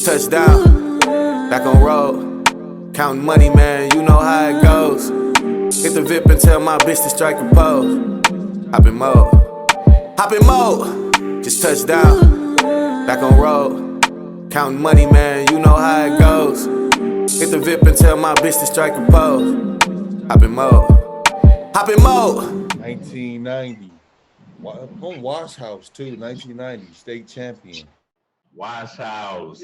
touchdown, back on road. Counting money, man, you know how it goes. Hit the VIP and tell my bitch to strike a pose. Hop in mode, just touchdown, back on road. Counting money, man, you know how it goes. Hit the VIP and tell my bitch to strike a pose. Hop in mode. 1990. From Wash House, too. 1990, state champion. Wash House.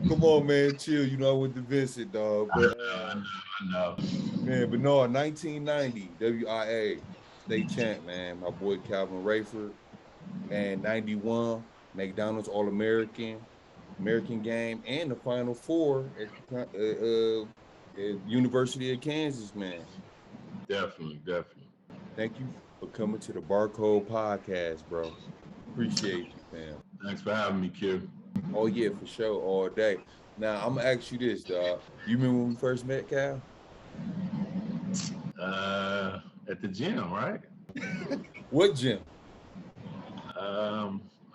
Come on, man, chill. You know I went to Vincent, dog. But, I know. Man, but no, 1990, WIAA State champ, man. My boy Calvin Rayford. And 91, McDonald's All-American, American game, and the Final Four at University of Kansas, man. Definitely. Thank you for coming to the Barcode Podcast, bro. Appreciate you, fam. Thanks for having me, Q. Oh, yeah, for sure, all day. Now, I'm going to ask you this, dog. You remember when we first met, Cal? At the gym, right? What gym? I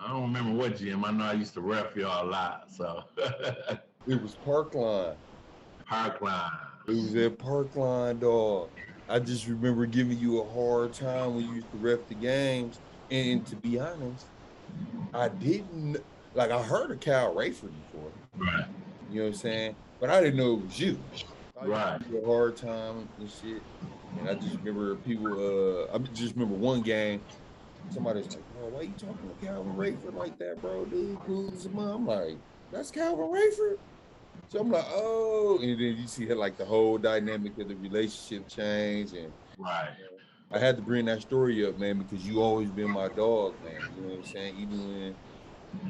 don't remember what gym. I know I used to ref y'all a lot, so. It was Parkline. It was at Parkline, dog. I just remember giving you a hard time when you used to ref the games. And to be honest, I didn't, like, I heard of Cal Rayford before. Right. You know what I'm saying? But I didn't know it was you. Right. I had a hard time and shit. And I just remember I just remember one game, somebody's like, "Oh, why you talking to Calvin Rayford like that, bro? Dude, cool as a mom." I'm like, "That's Calvin Rayford?" So I'm like, "Oh," and then you see how like the whole dynamic of the relationship change. And Right. I had to bring that story up, man, because you always been my dog, man. You know what I'm saying? Even when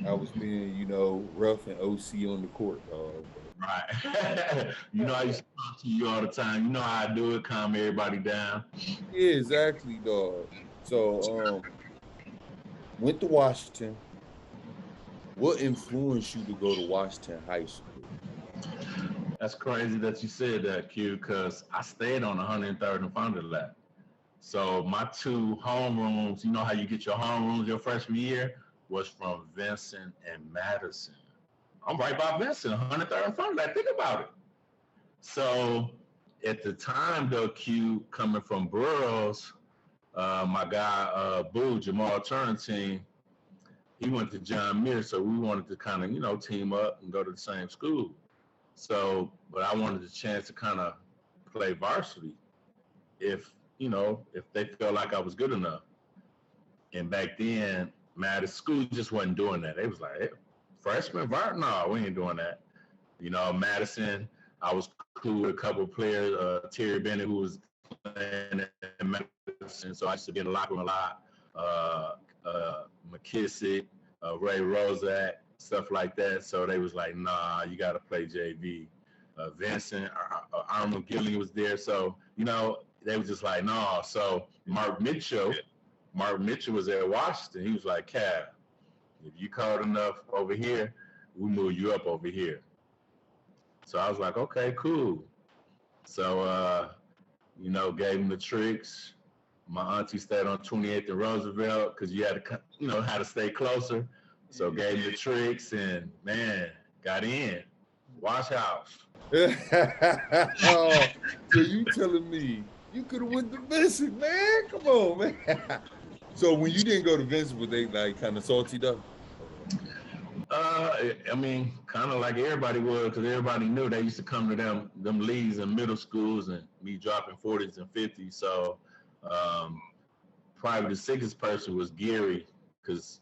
I was being, rough and OC on the court, dog. Right. You know, I used to talk to you all the time. You know how I do it, calm everybody down. Yeah, exactly, dog. So, went to Washington. What influenced you to go to Washington High School? That's crazy that you said that, Q, because I stayed on 103rd and Founder Lab. So my two homerooms, you know how you get your homerooms your freshman year, was from Vincent and Madison. I'm right by Vincent, 103rd and Founder Lab. Think about it. So at the time, though, Q, coming from Burroughs, my guy, Boo, Jamal Turrentine, he went to John Muir, so we wanted to kind of, team up and go to the same school. So, but I wanted the chance to kind of play varsity if they felt like I was good enough. And back then, Madison school just wasn't doing that. They was like, "Hey, freshman varsity? No, we ain't doing that." Madison, I was cool with a couple of players, Terry Bennett, who was playing in Madison, so I used to be in the locker room a lot. McKissick, Ray Rozak, stuff like that. So they was like, "Nah, you got to play JV." Vincent, Arnold Gillian was there. So, they was just like, "No." So Mark Mitchell was at Washington. He was like, "Cav, if you called enough over here, we move you up over here." So I was like, "Okay, cool." So, gave him the tricks. My auntie stayed on 28th and Roosevelt because you had to, how to stay closer. So gave him the tricks and, man, got in. Wash House. Oh, so you telling me you could have went to Vincent, man? Come on, man. So when you didn't go to Vincent, were they like kind of salty though? Kind of like everybody was, because everybody knew they used to come to them leagues in middle schools and me dropping 40s and 50s. So probably the sickest person was Gary, because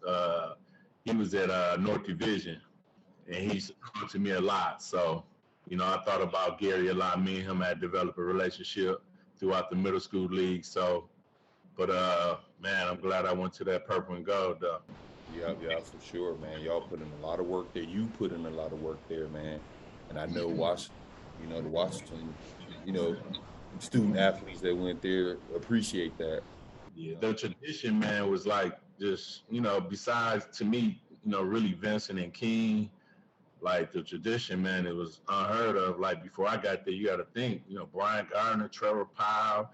he was at North Division, and he used to talk to me a lot. So, I thought about Gary a lot. Me and him had developed a relationship throughout the middle school league. So, but man, I'm glad I went to that purple and gold though. Yeah, for sure, man. Y'all put in a lot of work there. You put in a lot of work there, man. And I know the Washington, student athletes that went there appreciate that. Yeah, the tradition, man, was like just, besides to me, really Vincent and King, like the tradition, man, it was unheard of. Like before I got there, you got to think, Brian Gardner, Trevor Powell,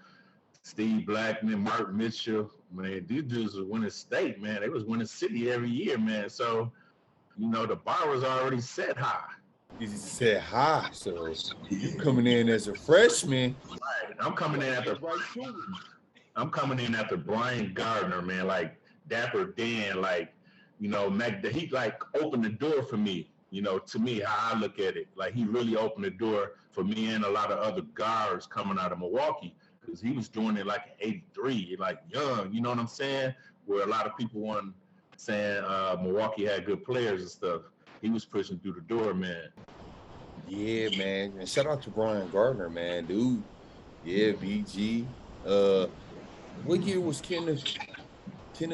Steve Blackman, Mark Mitchell, man, these dudes was winning state, man. They was winning city every year, man. So you know, the bar was already set high. He said hi, so you coming in as a freshman. Right. I'm coming in after Brian Gardner, man, like Dapper Dan, like, you know, he like opened the door for me, you know, to me, how I look at it. Like he really opened the door for me and a lot of other guards coming out of Milwaukee, because he was doing it like in 83, like young, you know what I'm saying? Where a lot of people weren't saying Milwaukee had good players and stuff. He was pushing through the door, man. Yeah, man. And shout out to Brian Gardner, man, dude. Yeah, BG. What year was Kenneth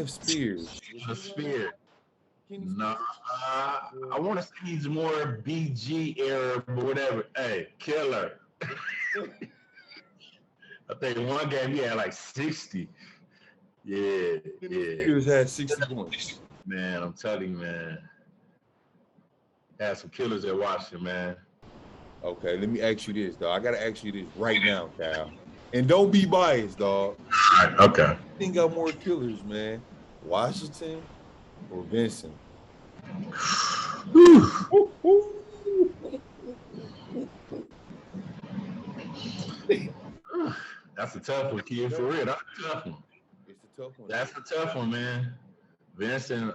Spears? The Spear. No, I want to say he's more BG era, but whatever. Hey, killer. I think in one game he had like 60. Yeah. Spears had 60 points. Man, I'm telling you, man. Had some killers at Washington, man. Okay, let me ask you this, dog. I gotta ask you this right now, Cal. And don't be biased, dog. Okay. I think got more killers, man. Washington or Vincent? That's a tough one, kid. For real, that's a tough one. It's a tough one. That's a tough one, man. Vincent,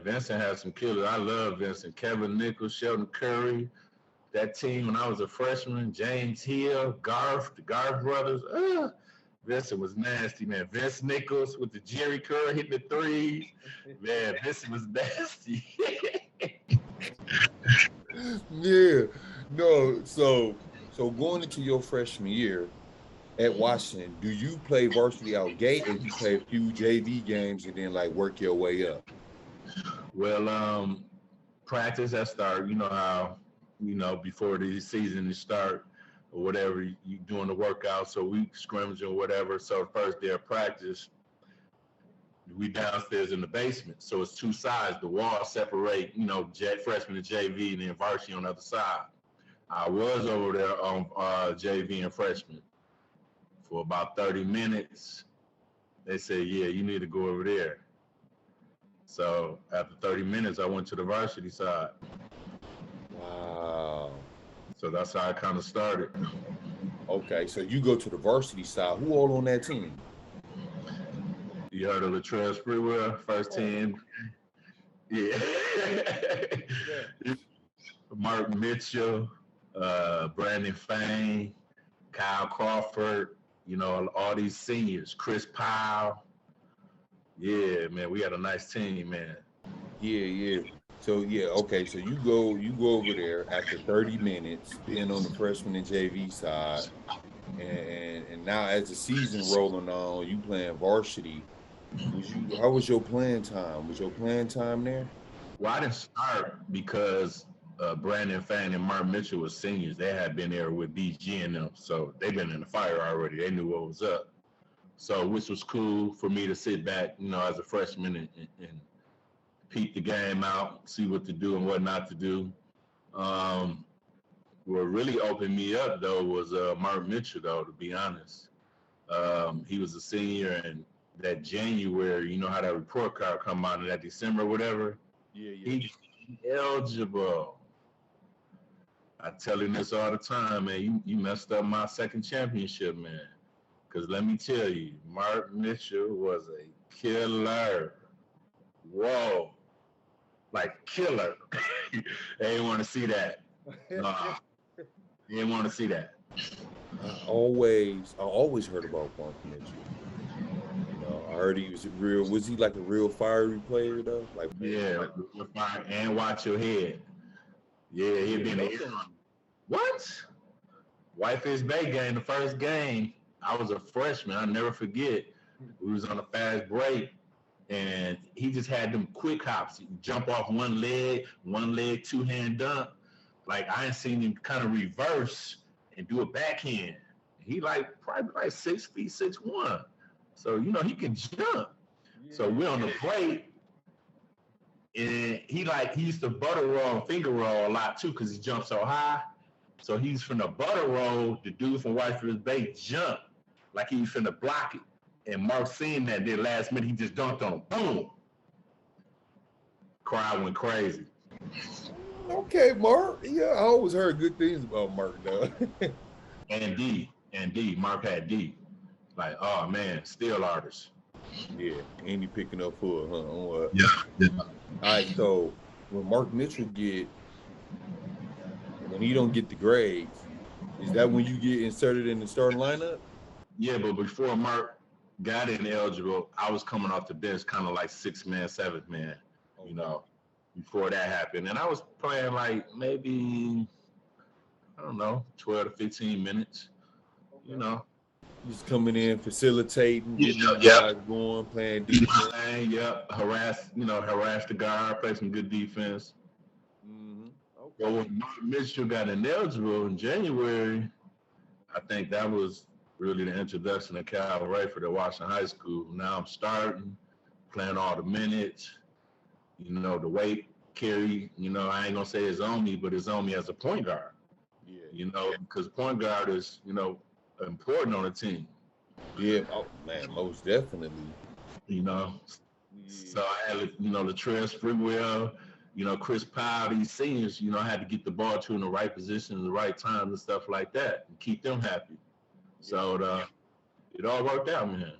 Vincent has some killers. I love Vincent. Kevin Nichols, Sheldon Curry. That team when I was a freshman, James Hill, the Garth brothers. Vincent was nasty, man. Vince Nichols with the Jerry Curl hitting the threes. Man, Vincent was nasty. Yeah. No, so going into your freshman year at Washington, do you play varsity out gate or you play a few JV games and then like work your way up? Well, practice at start, you know how, you know, before the season to start or whatever, you doing the workout, so we scrimmage or whatever. So first day of practice, we downstairs in the basement. So it's two sides. The walls separate, you know, freshman and JV and then varsity on the other side. I was over there on JV and freshman for about 30 minutes. They said, yeah, you need to go over there. So after 30 minutes, I went to the varsity side. Wow. So that's how I kind of started. Okay, so you go to the varsity side. Who all on that team? You heard of Latrell Sprewell, first team? Yeah. Mark Mitchell, Brandon Fain, Kyle Crawford, you know, all these seniors, Chris Powell. Yeah, man, we had a nice team, man. Yeah. So yeah, okay. So you go over there after 30 minutes, being on the freshman and JV side, and now as the season rolling on, you playing varsity. How was your playing time? Was your playing time there? Well, I didn't start because Brandon Fain and Mark Mitchell were seniors. They had been there with BG and them, so they've been in the fire already. They knew what was up. So, which was cool for me to sit back, you know, as a freshman and peep the game out, see what to do and what not to do. What really opened me up, though, was Mark Mitchell, though, to be honest. He was a senior, and that January, you know how that report card come out in that December or whatever? Yeah. He's eligible. I tell him this all the time, man. You messed up my second championship, man. Because let me tell you, Mark Mitchell was a killer. Whoa. Like killer. They didn't want to see that. Nah. They didn't want to see that. I always heard about Mark Mitchell. You know, I heard he was real. Was he like a real fiery player though? Like fire and watch your head. Yeah, he'd been there. What? Whitefish Bay game, the first game. I was a freshman. I'll never forget. We was on a fast break, and he just had them quick hops. He'd jump off one leg, two-hand dunk. Like I ain't seen him kind of reverse and do a backhand. He probably like 6 feet, 6'1". So you know he can jump. Yeah. So we're on the plate, and he used to butter roll and finger roll a lot too because he jumped so high. So he's from the butter roll. The dude from Whitefish Bay jumped like he was finna block it. And Mark seen that, then last minute he just dunked on him. Boom! Crowd went crazy. Okay, Mark. Yeah, I always heard good things about Mark, though. And D. Mark had D. Like, oh man, still artist. Yeah, and he picking up for huh? On what? Yeah. All right, so when Mark Mitchell when he don't get the grades, is that when you get inserted in the starting lineup? Yeah, but before Mark got ineligible, I was coming off the bench kind of like 6th man, 7th man, you know, before that happened. And I was playing like maybe, I don't know, 12 to 15 minutes, you know. Just coming in, facilitating, getting Yeah, them yeah. guys going, playing defense. Yep, harass the guard, play some good defense. Mm-hmm. Okay. But when Mark Mitchell got ineligible in January, I think that was really the introduction of Calvin Rayford at Washington High School. Now I'm starting, playing all the minutes, you know, the weight carry, you know, I ain't gonna say it's on me, but it's on me as a point guard. Yeah. You know, because point guard is, you know, important on a team. Yeah. Oh man, most definitely. You know, Yeah. so I had, you know, Latrell Sprewell, you know, Chris Powell, these seniors, you know, I had to get the ball to in the right position, in the right time, and stuff like that, and keep them happy. So it all worked out, man.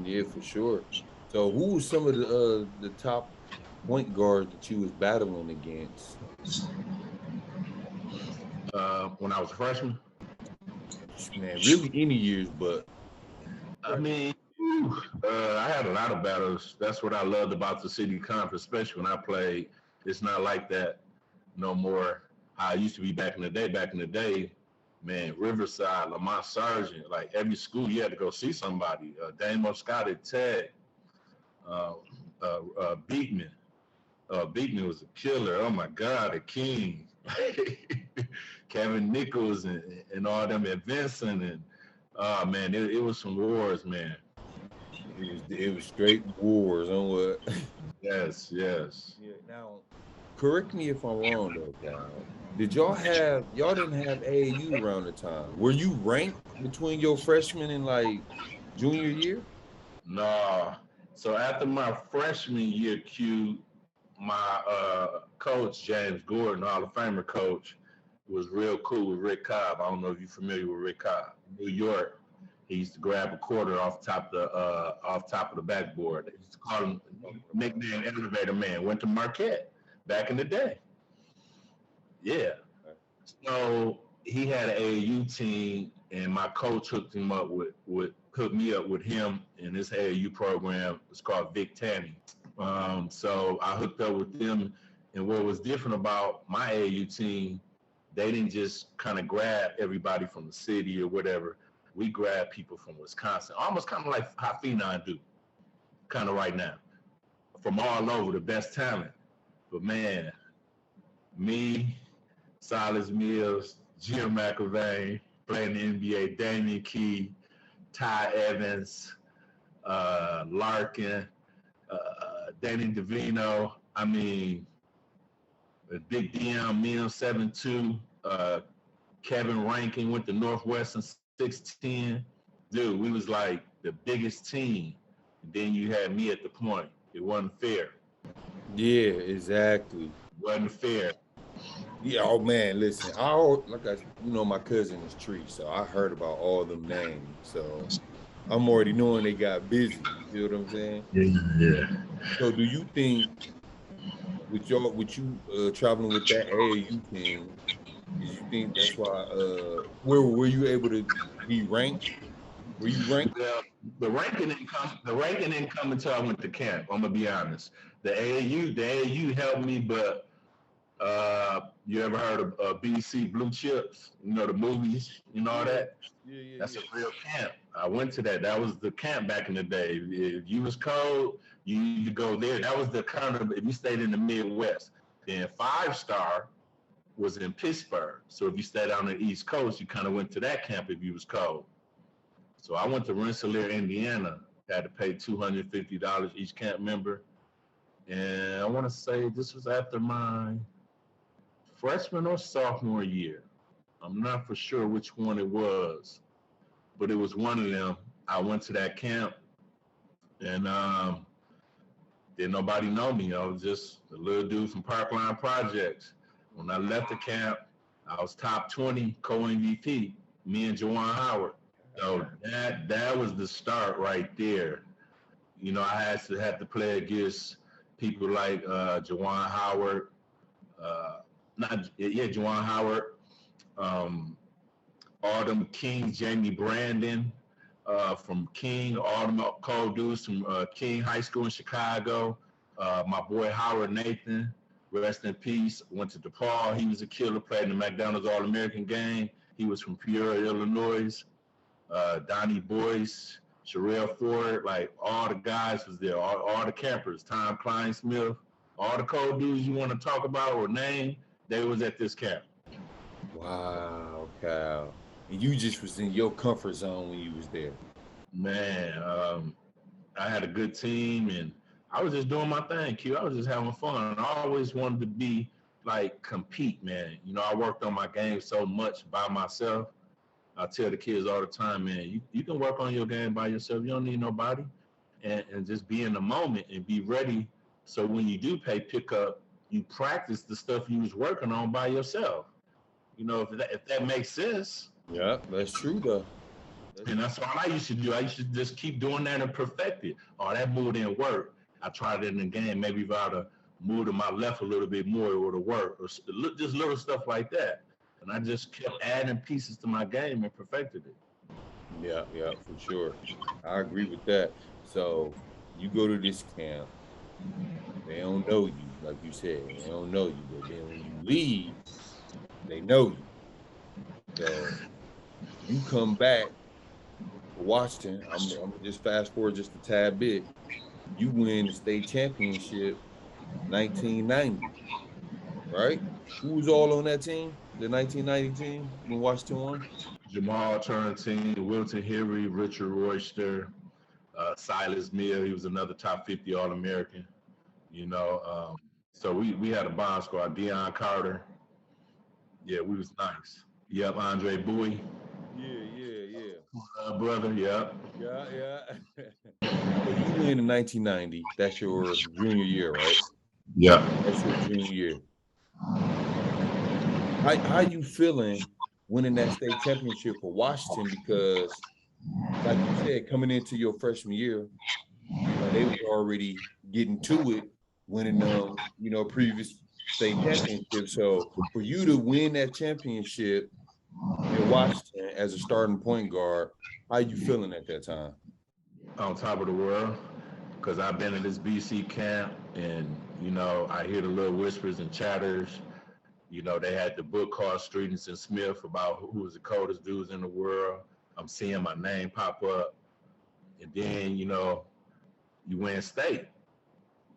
Yeah, for sure. So who was some of the top point guards that you was battling against? When I was a freshman, Man, really any years, but I mean, I had a lot of battles. That's what I loved about the city conference, especially when I played. It's not like that no more. How I used to be back in the day. Back in the day, man, Riverside, Lamont Sargent, like every school you had to go see somebody. Damo Scott at Tech, Beekman. Beekman was a killer. Oh my God, a king. Kevin Nichols and all them at Vincent and man, it was some wars, man. it was straight wars on what. Yes. Yeah. Now, correct me if I'm wrong though, Cal. Y'all didn't have AAU around the time? Were you ranked between your freshman and like junior year? No. So after my freshman year, Q, my coach, James Gordon, Hall of Famer coach, was real cool with Rick Cobb. I don't know if you're familiar with Rick Cobb. New York, he used to grab a quarter off top of the backboard. They used to call him nickname Elevator Man. Went to Marquette back in the day. Yeah. So he had an AAU team, and my coach hooked me up with him in this AAU program. It's called Vic Tanny. So I hooked up with them, and what was different about my AAU team, they didn't just kind of grab everybody from the city or whatever. We grabbed people from Wisconsin, almost kind of like how Phenon do, kind of right now, from all over, the best talent. But man, me, Silas Mills, Jim McIlvain, playing the NBA, Damian Key, Ty Evans, Larkin, Danny DeVino. I mean, Big DM, Mim 7'2", Kevin Rankin went to Northwestern 6'10". Dude, we was like the biggest team. And then you had me at the point. It wasn't fair. Yeah, exactly. Wasn't fair. Yeah, oh man, listen, my cousin is Tree, so I heard about all them names. So I'm already knowing they got busy. You know what I'm saying? Yeah. So do you think with you traveling with that AAU team, do you think that's why where were you able to be ranked? Were you ranked? Well, the ranking didn't come until I went to camp. I'm gonna be honest. The AAU helped me, but you ever heard of BC Blue Chips? You know the movies, you know all that? Yeah. That's a real camp. I went to that. That was the camp back in the day. If you was cold, you need to go there. That was the kind of, if you stayed in the Midwest. Then 5-star was in Pittsburgh. So if you stayed on the East Coast, you kind of went to that camp if you was cold. So I went to Rensselaer, Indiana. Had to pay $250 each camp member. And I want to say this was after my freshman or sophomore year. I'm not for sure which one it was, but it was one of them. I went to that camp, and didn't nobody know me. I was just a little dude from Parkline Projects. When I left the camp, I was top 20 co-MVP, me and Juwan Howard. So that was the start right there. You know, I had to play against people like Juwan Howard, Juwan Howard, all them Kings, Jamie Brandon from King, all them cold dudes from King High School in Chicago. My boy Howard Nathan, rest in peace, went to DePaul. He was a killer, played in the McDonald's All-American game. He was from Peoria, Illinois. Donnie Boyce, Sherelle Ford, like all the guys was there, all the campers, Tom Klein-Smith, all the cold dudes you want to talk about or name, they was at this camp. Wow, Cal. And you just was in your comfort zone when you was there. Man, I had a good team and I was just doing my thing, Q. I was just having fun. I always wanted to be like compete, man. You know, I worked on my game so much by myself. I tell the kids all the time, man, you can work on your game by yourself. You don't need nobody. And just be in the moment and be ready. So when you do pick up, you practice the stuff you was working on by yourself. You know, if that makes sense. Yeah, that's true though. And that's all I used to do. I used to just keep doing that and perfect it. Oh, that move didn't work. I tried it in the game. Maybe if I would have moved to my left a little bit more, it would have worked. Or just little stuff like that. And I just kept adding pieces to my game and perfected it. Yeah, for sure. I agree with that. So you go to this camp, they don't know you, like you said, they don't know you. But then when you leave, they know you. So you come back to Washington. I'm gonna just fast forward just a tad bit. You win the state championship 1990, right? Who was all on that team? The 1990 team when Washington won? Jamal Turntine, Wilton Henry, Richard Royster, Silas Mill. He was another top 50 All-American. You know, so we had a bomb squad. Deion Carter. Yeah, we was nice. Yep, Andre Bowie. Yeah. Brother, yep. Yeah. So you win in 1990. That's your junior year, right? Yeah. That's your junior year. How you feeling winning that state championship for Washington? Because, like you said, coming into your freshman year, you know, they was already getting to it, winning previous state championship. So for you to win that championship in Washington as a starting point guard, how you feeling at that time? On top of the world, because I've been in this BC camp, and you know, I hear the little whispers and chatters. You know, they had the book called Students and Smith about who was the coldest dudes in the world. I'm seeing my name pop up. And then, you know, you win state.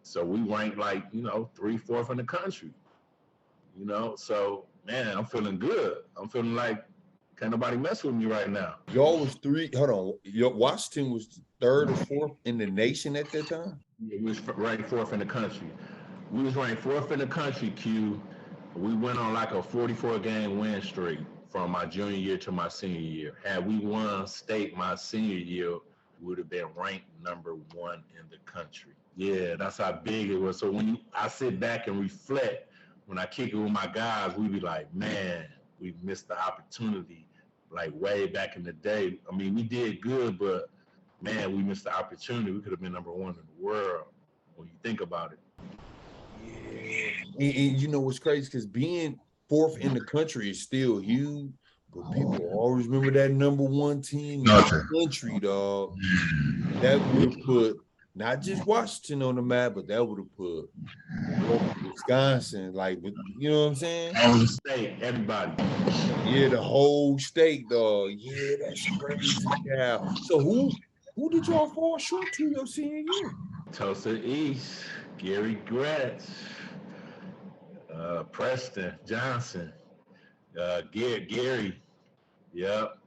So we ranked like, you know, 3, 4th in the country. You know, so, man, I'm feeling good. I'm feeling like can't nobody mess with me right now. Y'all was Washington was 3rd or 4th in the nation at that time? Yeah, we was ranked 4th in the country. We was ranked 4th in the country, Q. We went on like a 44-game win streak from my junior year to my senior year. Had we won state my senior year, we would have been ranked number 1 in the country. Yeah, that's how big it was. So when I sit back and reflect, when I kick it with my guys, we be like, man, we missed the opportunity like way back in the day. I mean, we did good, but man, we missed the opportunity. We could have been number 1 in the world when you think about it. Yeah. And you know what's crazy? Because being 4th in the country is still huge, but people always remember that number 1 team in the country, dog. That would have put not just Washington on the map, but that would have put Wisconsin, like, you know what I'm saying? All the state, everybody. Yeah, the whole state, dog. Yeah, that's crazy. Yeah. So who did y'all fall short to your senior year? Tulsa East, Gary Gratz, Preston Johnson, Gary, yep.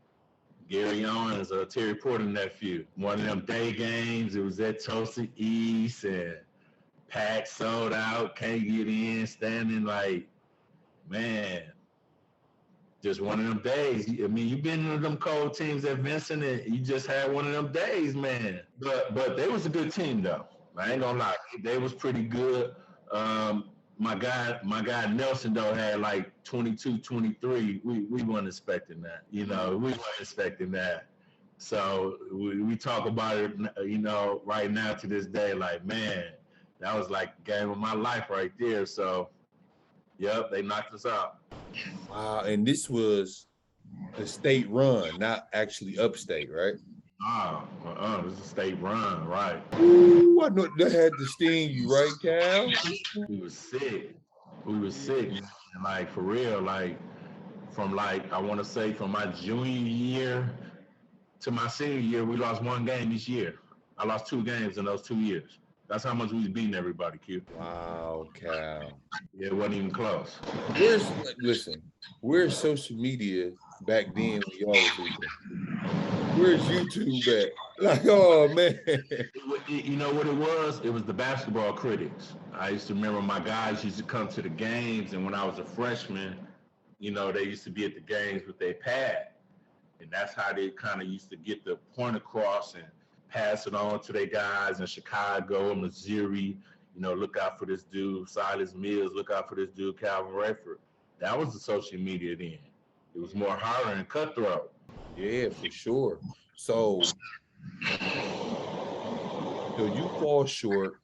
Gary Owens, Terry Porter nephew. One of them day games, it was at Tulsa East and packed, sold out, can't get in, standing like, man, just one of them days. I mean, you've been in them cold teams at Vincent and you just had one of them days, man. But they was a good team though. I ain't gonna lie, they was pretty good. my guy Nelson though had like 22, 23. We weren't expecting that. We weren't expecting that. So we talk about it, right now to this day, like, man, that was like the game of my life right there. So, yep, they knocked us out. Wow, and this was a state run, not actually upstate, right? This is a state run, right? Ooh, I know that had to sting you, right, Cal? We was sick. We was sick, man. Like, for real, like, from like, I want to say from my junior year to my senior year, we lost one game each year. I lost 2 games in those 2 years. That's how much we was beating everybody, Q. Wow, Cal. Yeah, it wasn't even close. Where's social media back then when y'all was leaving? Where's YouTube at? Like, oh, man. You know what it was? It was the basketball critics. I used to remember my guys used to come to the games, and when I was a freshman, they used to be at the games with their pad. And that's how they kind of used to get the point across and pass it on to their guys in Chicago, Missouri. Look out for this dude, Silas Mills. Look out for this dude, Calvin Rayford. That was the social media then. It was more harder and cutthroat. Yeah, for sure. So you fall short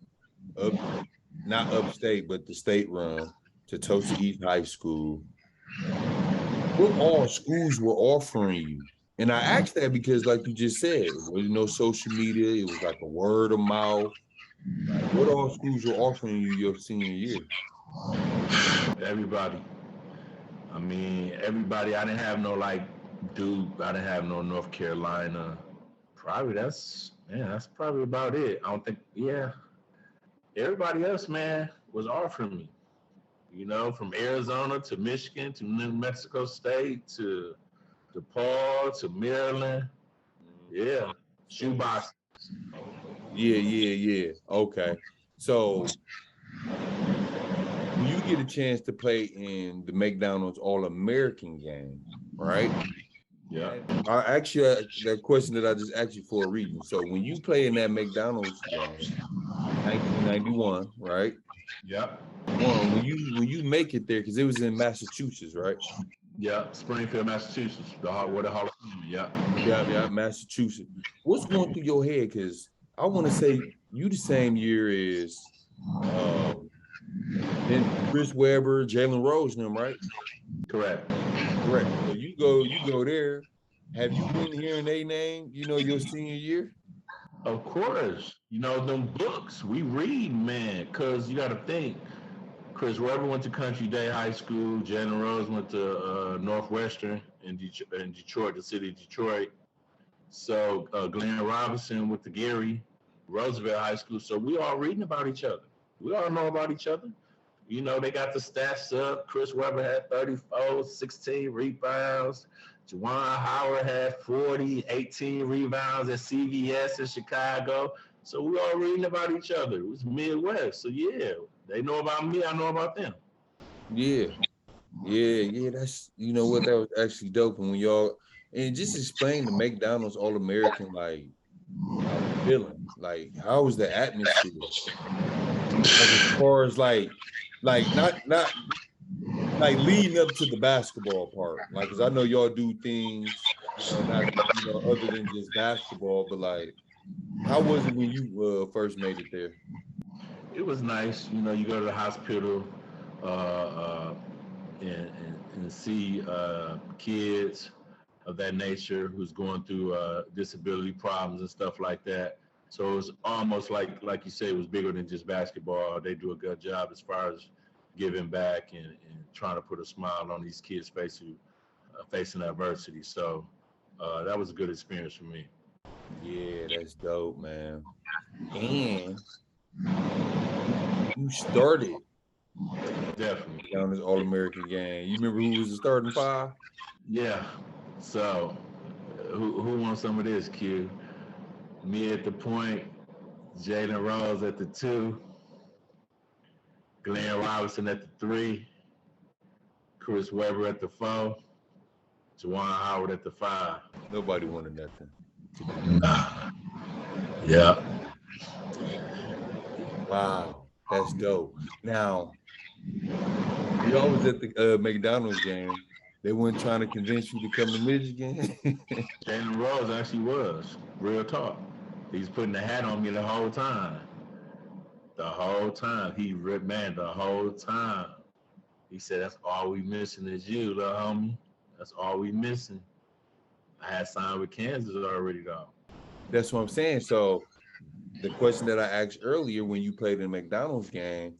of not upstate, but the state run to Tulsa East High School. What all schools were offering you? And I asked that because, like you just said, it was no social media. It was like a word of mouth. Like, what all schools were offering you your senior year? Everybody. I mean, everybody. I didn't have no Duke. I didn't have no North Carolina. Probably that's probably about it. I don't think. Yeah. Everybody else, man, was offering me. From Arizona to Michigan to New Mexico State to DePaul to Maryland. Yeah. Shoebox. Yeah. Okay. So when you get a chance to play in the McDonald's All-American game, right? Yeah. I actually that question that I just asked you for a reason. So when you play in that McDonald's game, 1991, right? Yeah. When you make it there, because it was in Massachusetts, right? Yeah, Springfield, Massachusetts, where the Hall of Fame. Yeah. Yeah, Massachusetts. What's going through your head? Because I want to say you the same year as then Chris Webber, Jalen Rose, and them, right? Correct. So you go there. Have you been hearing their name? Your senior year. Of course, them books we read, man. Cause you got to think. Chris Webber went to Country Day High School. Jalen Rose went to Northwestern in Detroit, the city of Detroit. So Glenn Robinson went to Gary Roosevelt High School. So we all reading about each other. We all know about each other. They got the stats up. Chris Webber had 34, 16 rebounds. Juwan Howard had 40, 18 rebounds at CVS in Chicago. So we all reading about each other. It was Midwest. So yeah, they know about me. I know about them. Yeah. That's what, that was actually dope. And when y'all just explain the McDonald's All-American feeling. Like, how was the atmosphere? As far as not leading up to the basketball part. Because I know y'all do things not other than just basketball, but how was it when you first made it there? It was nice. You go to the hospital and see kids of that nature who's going through disability problems and stuff like that. So it was almost like you said, it was bigger than just basketball. They do a good job as far as giving back and trying to put a smile on these kids' face who facing adversity. So that was a good experience for me. Yeah, that's dope, man. And you started definitely down this All-American game. You remember who was the starting 5? Yeah. So who wants some of this, Q? Me at the point, Jalen Rose at the 2, Glenn Robinson at the 3, Chris Webber at the 4, Juwan Howard at the 5. Nobody wanted nothing. Nah. Yeah. Wow, that's dope. Now, Y'all was at the McDonald's game. They weren't trying to convince you to come to Michigan. Jalen Rose actually was. Real talk. He's putting the hat on me the whole time. The whole time. He ripped, man, the whole time. He said, that's all we missing is you, little homie. That's all we missing. I had signed with Kansas already, though. That's what I'm saying. So the question that I asked earlier when you played in the McDonald's game,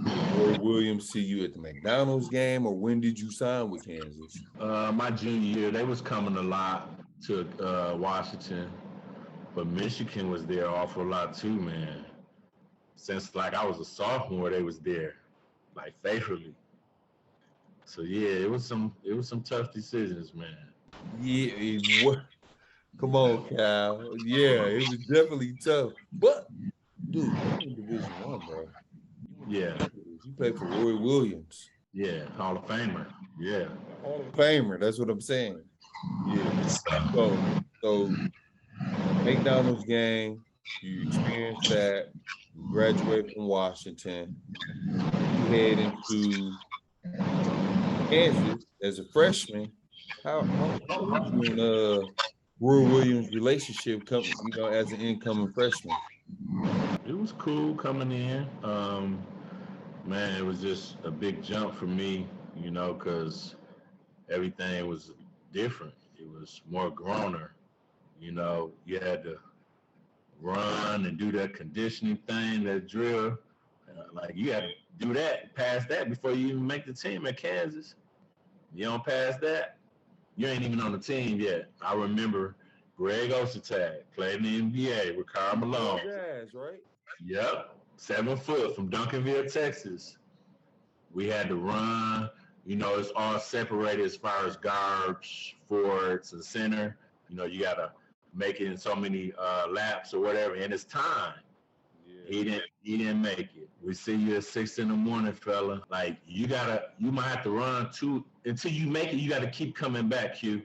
did Roy Williams see you at the McDonald's game, or when did you sign with Kansas? My junior year, they was coming a lot to Washington, but Michigan was there awful lot too, man. Since like I was a sophomore, they was there, like faithfully. So yeah, it was some tough decisions, man. Yeah, come on, Cal. Yeah, it was definitely tough. But dude, you're in Division I, bro. Yeah. You played for Roy Williams. Yeah, Hall of Famer. Yeah. Hall of Famer, that's what I'm saying. Yeah. So McDonald's game, you experienced that, you graduate from Washington, you head into Kansas as a freshman. How was you and Roy Williams' relationship as an incoming freshman? It was cool coming in. Man, it was just a big jump for me, because everything was different. It was more growner. You had to run and do that conditioning thing, that drill. Like you had to do that, pass that before you even make the team at Kansas. You don't pass that, you ain't even on the team yet. I remember Greg Ostertag played in the NBA with Karl Malone. Jazz, right? Yep, 7 foot from Duncanville, Texas. We had to run. It's all separated as far as guards, forwards, and center. You got to make it in so many laps or whatever, and it's time. Yeah. He didn't make it. We see you at 6 a.m, fella. Like you might have to run until you make it. You got to keep coming back, Q.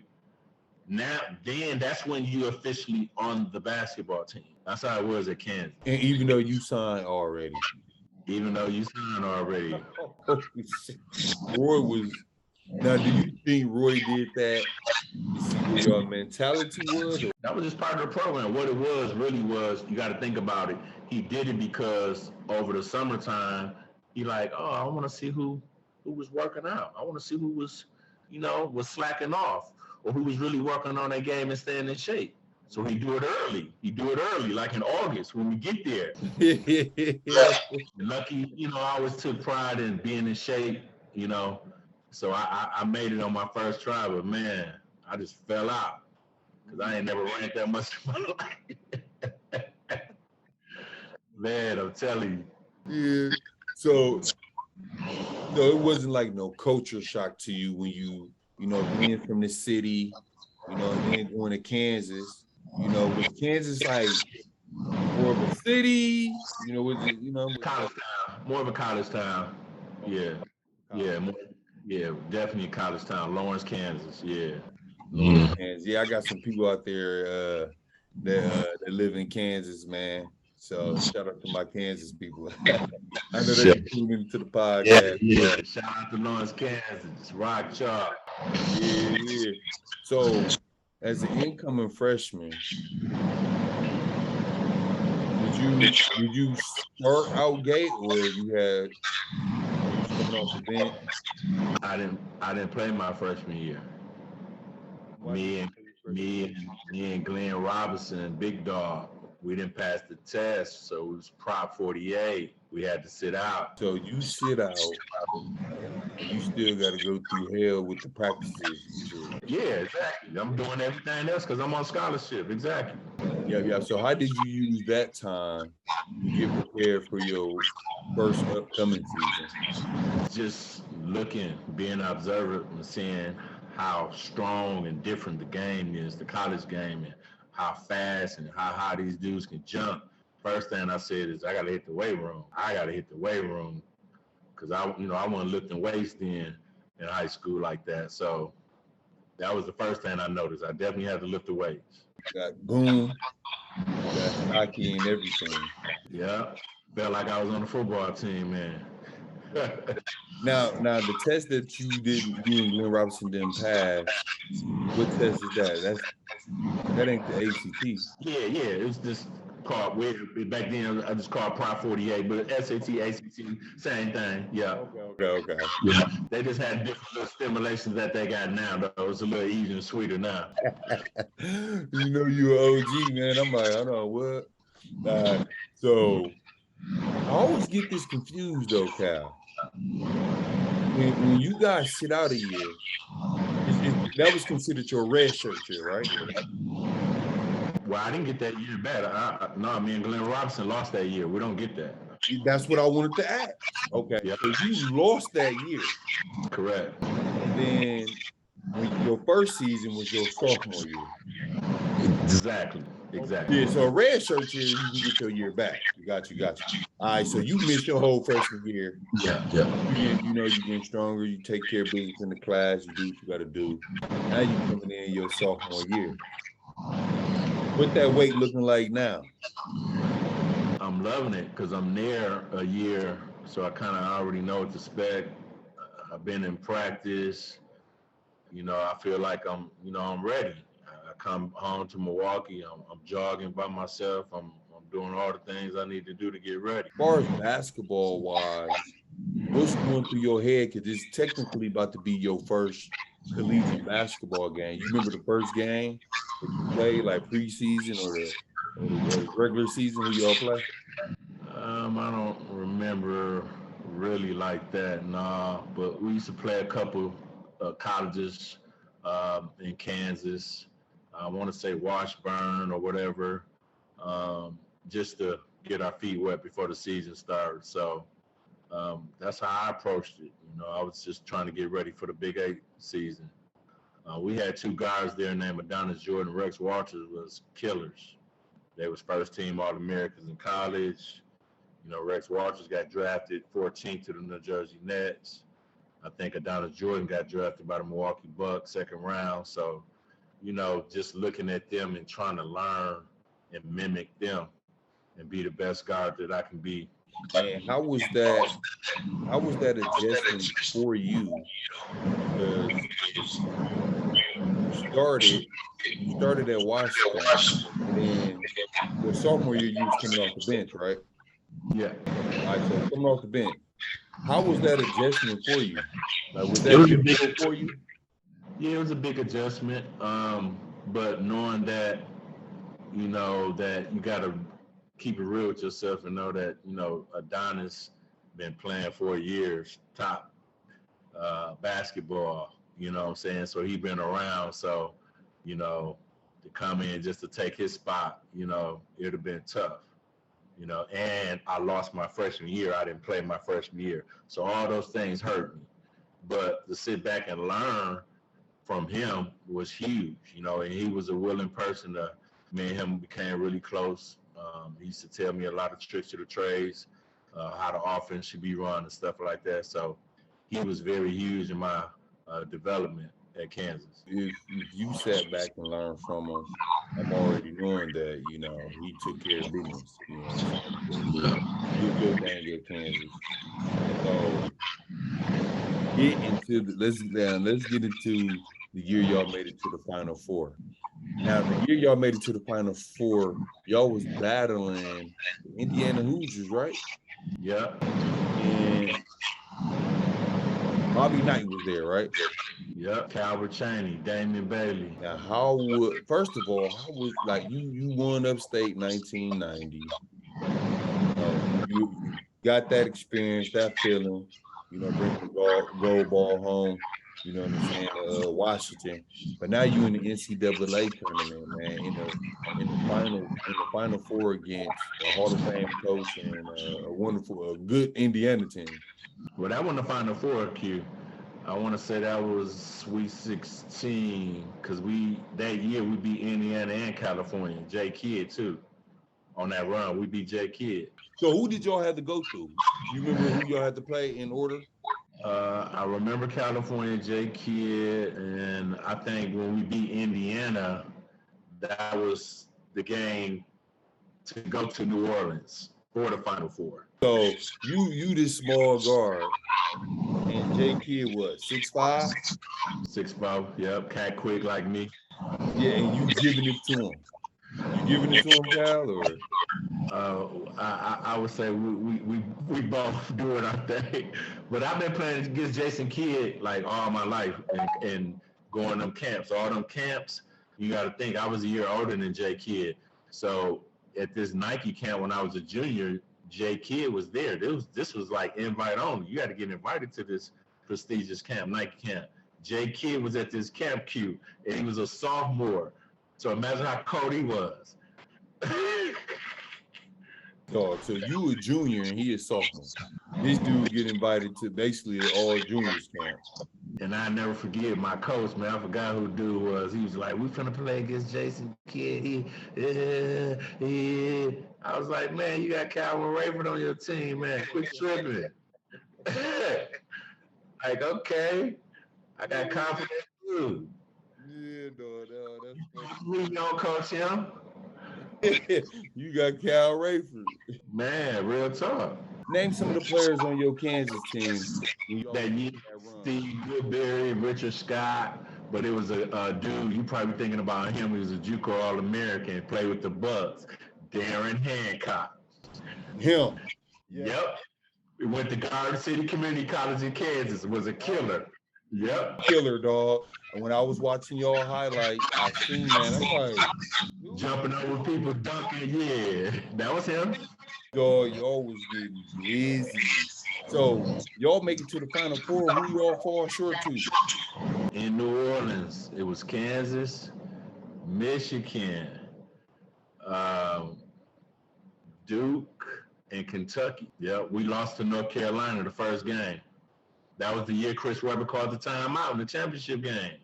Then that's when you officially on the basketball team. That's how it was at Kansas. And even though you signed already. Roy was. Now, do you think Roy did that to see what your mentality was? That was just part of the program. What it was, really was, you got to think about it. He did it because over the summertime, he like, oh, I want to see who was working out. I want to see who was, was slacking off or who was really working on their game and staying in shape. So he do it early. Like in August when we get there. Lucky, I always took pride in being in shape, So I made it on my first try, but man, I just fell out because I ain't never ran that much in my life. Man, I'm telling you. Yeah. So it wasn't like no culture shock to you when you being from the city, and then going to Kansas. Was Kansas like more of a city? College town, more of a college town. Yeah, definitely a college town. Lawrence, Kansas. Yeah. Lawrence, Kansas. Yeah, I got some people out there that live in Kansas, man. So shout out to my Kansas people. I know they tune into the podcast. Yeah. Shout out to Lawrence, Kansas. Rock chalk. Yeah. So as an incoming freshman, did you start out gate or you coming off the bench? I didn't play my freshman year. Me and Glenn Robinson, Big Dog, we didn't pass the test, so it was Prop 48. We had to sit out. So you sit out, you still got to go through hell with the practices. Yeah, exactly. I'm doing everything else because I'm on scholarship. Exactly. Yeah. So how did you use that time to get prepared for your first upcoming season? Just looking, being an observer and seeing how strong and different the game is, the college game, and how fast and how high these dudes can jump. First thing I said is I got to hit the weight room. Because I wasn't lifting weights then in high school like that. So that was the first thing I noticed. I definitely had to lift the weights. Got boom, got hockey and everything. Yeah, felt like I was on the football team, man. Now the test that you and Glenn Robinson didn't pass, what test is that? That ain't the ACT. Yeah, it was just called back then. I just called Prop 48, but SAT, ACT, same thing. Yeah. Okay. Yeah. They just had different little stimulations that they got now, though. It's a little easier and sweeter now. You know you an OG, man. I'm like, I don't know what. So I always get this confused though, Cal. When you guys sit out a year, that was considered your red shirt year, right? Well, I didn't get that year back. No, me and Glenn Robinson lost that year. We don't get that. That's what I wanted to ask. Okay, Yep. so you lost that year. Correct. And then when your first season was your sophomore year. Exactly. Yeah, so a red shirt year, you can get your year back. Got you. All right, so you missed your whole freshman year. Yeah. You know, you're getting stronger. You take care of business in the class. You do what you got to do. Now you coming in your sophomore year. What that weight looking like now? I'm loving it because I'm near a year, so I kind of already know what to expect. I've been in practice. You know, I feel like I'm ready. I come home to Milwaukee. I'm jogging by myself. I'm doing all the things I need to do to get ready. As far as basketball wise, what's going through your head? Because it's technically about to be your first collegiate basketball game. You remember the first game that you played, like preseason or the regular season when you all play? I don't remember really like that, nah. But we used to play a couple colleges in Kansas. I want to say Washburn or whatever, just to get our feet wet before the season started. So that's how I approached it. You know, I was just trying to get ready for the Big 8 season. We had two guys there named Adonis Jordan. Rex Walters was killers. They was first team All-Americans in college. You know, Rex Walters got drafted 14th to the New Jersey Nets. I think Adonis Jordan got drafted by the Milwaukee Bucks, second round. So, you know, just looking at them and trying to learn and mimic them and be the best guard that I can be. And how was that adjustment for you? Because you started at Washington, and then your sophomore year you was coming off the bench, right? Yeah. All right, so coming off the bench, how was that adjustment for you? Like, was that difficult for you? Yeah, it was a big adjustment. But knowing that, you know, that you got to keep it real with yourself and know that, you know, Adonis been playing 4 years, top basketball, you know what I'm saying? So he been around. So, you know, to come in just to take his spot, you know, it would have been tough. You know, and I lost my freshman year. I didn't play my freshman year. So all those things hurt me. But to sit back and learn from him was huge, you know, and he was a willing person to, me and him became really close. He used to tell me a lot of tricks to the trades, how the offense should be run and stuff like that. So he was very huge in my development at Kansas. If you sat back and learned from him, I'm already knowing that, you know, he took care of business. You know, he did your thing at Kansas. So let's get into the year y'all made it to the Final Four. Now, the year y'all made it to the Final Four, y'all was battling the Indiana Hoosiers, right? Yeah. And Bobby Knight was there, right? Yep. Calvin Chaney, Damian Bailey. Now, first of all, how was, like, you won upstate 1990. You got that experience, that feeling, you know, bringing the gold ball home, you know what I'm saying, Washington. But now you in the NCAA tournament, man, in the final four against a Hall of Fame coach and a good Indiana team. Well, that wasn't the Final Four, Q. I want to say that was Sweet 16 because that year we beat Indiana and California. J Kidd too. On that run, we beat J Kidd. So who did y'all have to go through? You remember who y'all had to play in order? I remember California, J Kidd, and I think when we beat Indiana, that was the game to go to New Orleans for the Final Four. So you this small guard, and J Kid what 6'5"? 6'5", yep, cat quick like me. Yeah, and you giving it to him. You giving it to him, Cal, or? I would say we both doing our thing, but I've been playing against Jason Kidd like all my life and going them camps. All them camps, you got to think I was a year older than Jay Kidd. So at this Nike camp when I was a junior, Jay Kidd was there. This was like invite only. You got to get invited to this prestigious camp, Nike camp. Jay Kidd was at this camp Q, and he was a sophomore. So imagine how cold he was. Dog, so you a junior and he a sophomore. This dude get invited to basically all juniors camp. And I never forget my coach, man. I forgot who dude was. He was like, "We finna play against Jason Kidd." I was like, "Man, you got Calvin Rayford on your team, man. Quit tripping." Like, okay, I got confidence too. Yeah, dog, that's We don't coach him. You got Cal Rayford. Man, real talk. Name some of the players on your Kansas team. That year, Steve Goodberry, Richard Scott, but it was a dude, you probably thinking about him, he was a JUCO All-American, played with the Bucks, Darren Hancock. Him. Yeah. Yep. We went to Garden City Community College in Kansas, was a killer. Yep. Killer, dog. And when I was watching y'all highlights, I seen that. I'm like, jumping over people, dunking, yeah. That was him. Dog, y'all was getting busy. So y'all make it to the Final Four. Who y'all fall short to? In New Orleans, it was Kansas, Michigan, Duke, and Kentucky. Yeah, we lost to North Carolina the first game. That was the year Chris Webber called the timeout in the championship game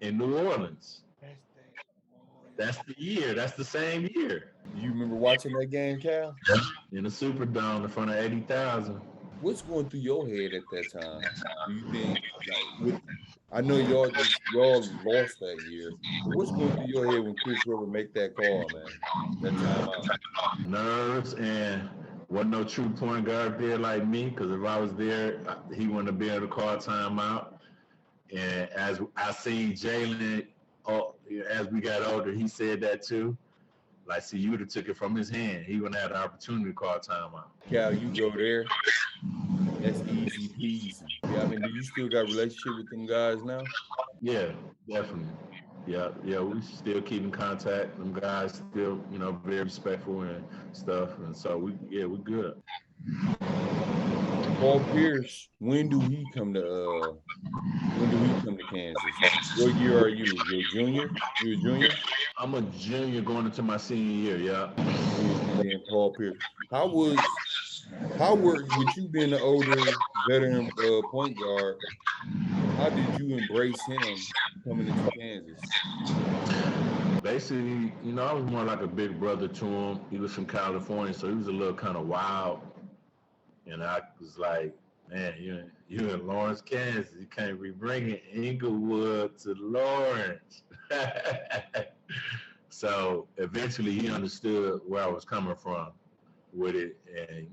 in New Orleans. That's the year. That's the same year. You remember watching that game, Cal? In the Superdome in front of 80,000. What's going through your head at that time? Do you think, I know y'all lost that year, but what's going through your head when Chris Webber make that call, man? That timeout. Nerves, and wasn't no true point guard there like me, because if I was there, he wouldn't have been able to call timeout. And as I seen Jalen, as we got older, he said that too. Like, see, you would have took it from his hand. He wouldn't have had the opportunity to call timeout. Cal, you go there. That's easy peasy. Yeah, I mean, do you still got a relationship with them guys now? Yeah, definitely. Yeah, we still keep in contact. Them guys still, very respectful and stuff. And so we're good. Paul Pierce, when do he come to Kansas? What year are you? You're a junior? You a junior? I'm a junior going into my senior year, yeah. And Paul Pierce. How were with you being an older veteran point guard, how did you embrace him coming into Kansas? Basically, I was more like a big brother to him. He was from California, so he was a little kind of wild. And I was like, man, you're in Lawrence, Kansas. You can't be bringing Inglewood to Lawrence. So eventually he understood where I was coming from with it, and,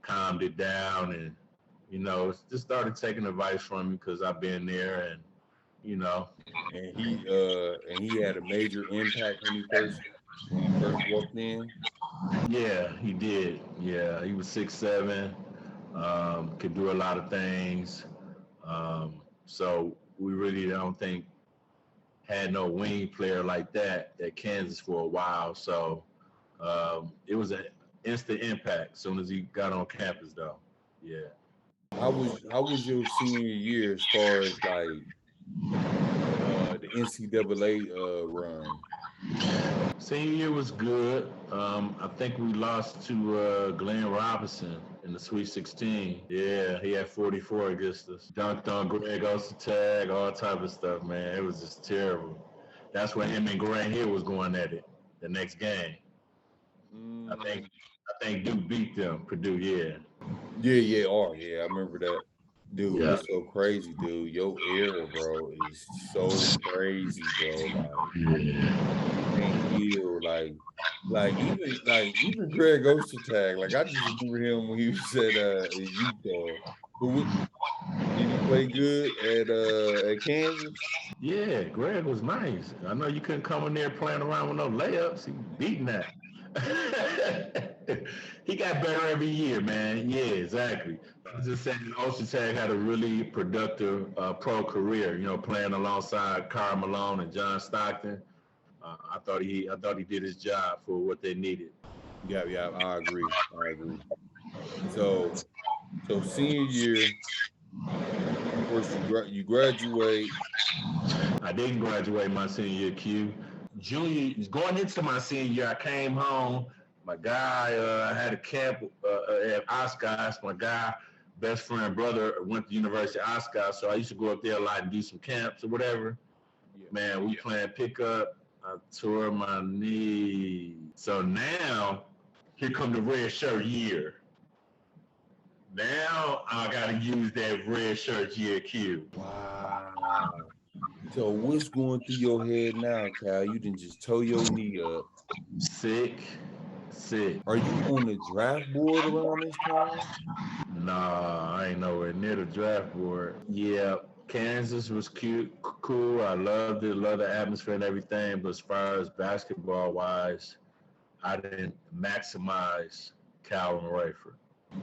calmed it down, and, just started taking advice from me because I've been there, and, And he had a major impact when he first walked in. Yeah, he did. Yeah, he was 6'7", could do a lot of things. So we really don't think had no wing player like that at Kansas for a while. So it was an instant impact as soon as he got on campus, though. Yeah. How was your senior year as far as like the NCAA run? Senior year was good. I think we lost to Glenn Robinson in the Sweet 16. Yeah, he had 44 against us. Dunked on Greg Ostertag, all type of stuff, man. It was just terrible. That's when him and Grant Hill was going at it the next game. I think Duke beat them, Purdue, yeah. Yeah, I remember that. Dude, Yeah. it's so crazy, dude. Your era, bro, is so crazy, bro. Like Yeah. you can't heal, like even Greg Ostertag. Like I just remember him when he was at Utah. But did he play good at Kansas? Yeah, Greg was nice. I know you couldn't come in there playing around with no layups. He beating that. He got better every year, man. Yeah, exactly. I'm just saying, Ocean Tag had a really productive pro career. You know, playing alongside Karl Malone and John Stockton. I thought he did his job for what they needed. Yeah, yeah, I agree. I agree. So senior year, of course you graduate. I didn't graduate my senior year, Q. Junior, going into my senior year, I came home. My guy had a camp at Oshkosh. My guy, best friend, brother went to University of Oshkosh, so I used to go up there a lot and do some camps or whatever. Yeah. Man, we playing pickup. I tore my knee. So now, here come the red shirt year. Now I gotta use that red shirt year Q. Wow. So what's going through your head now, Cal? You didn't just toe your knee up. Sick, sick. Are you on the draft board around this time? Nah, I ain't nowhere near the draft board. Yeah, Kansas was cute, cool. I loved it, loved the atmosphere and everything. But as far as basketball wise, I didn't maximize Calvin Rayford.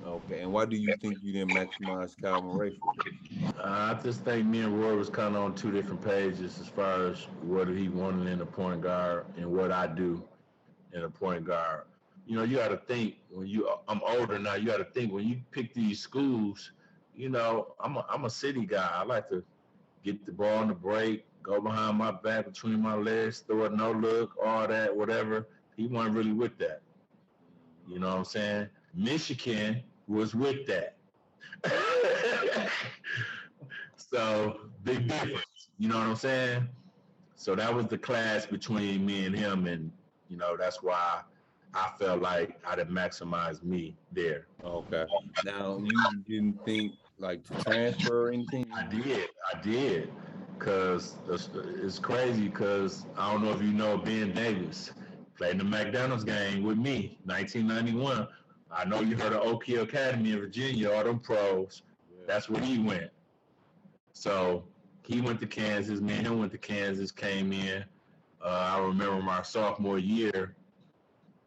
Okay, and why do you think you didn't maximize Calvin Rayford? I just think me and Roy was kind of on two different pages as far as what he wanted in a point guard and what I do in a point guard. You know, you got to think I'm older now. You got to think when you pick these schools. You know, I'm a city guy. I like to get the ball in the break, go behind my back, between my legs, throw a no look, all that, whatever. He wasn't really with that. You know what I'm saying? Michigan was with that. So big difference. You know what I'm saying? So that was the clash between me and him, and you know that's why I felt like I didn't maximize me there. Okay. Now you didn't think like to transfer or anything? I did, cause it's crazy. Cause I don't know if you know Ben Davis played in the McDonald's game with me, 1991. I know you heard of Oak Hill Academy in Virginia, all them pros. That's where he went. So he went to Kansas. Me and him went to Kansas. Came in. I remember my sophomore year,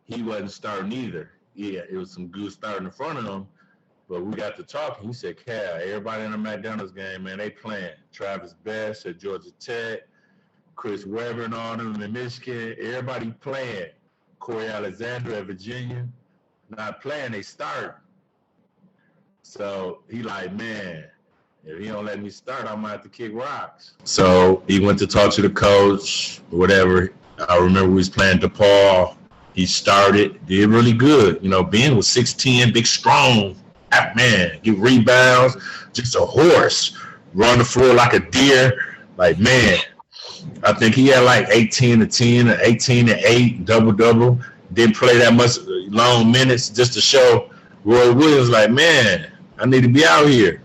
he wasn't starting either. Yeah, it was some good starting in front of him. But we got to talking. He said, Cal, everybody in the McDonald's game, man, they playing. Travis Best at Georgia Tech, Chris Webber and all them in Michigan. Everybody playing. Corey Alexander at Virginia, not playing, they start. So he like, man, if he don't let me start, I might have to kick rocks. So he went to talk to the coach, whatever. I remember we was playing DePaul. He started, did really good. You know, Ben was 6'10", big, strong. Man, get rebounds, just a horse. Run the floor like a deer. Like, man, I think he had like 18 to 10 or 18 to 8, double-double. Didn't play that much long minutes just to show Roy Williams, like, man, I need to be out here.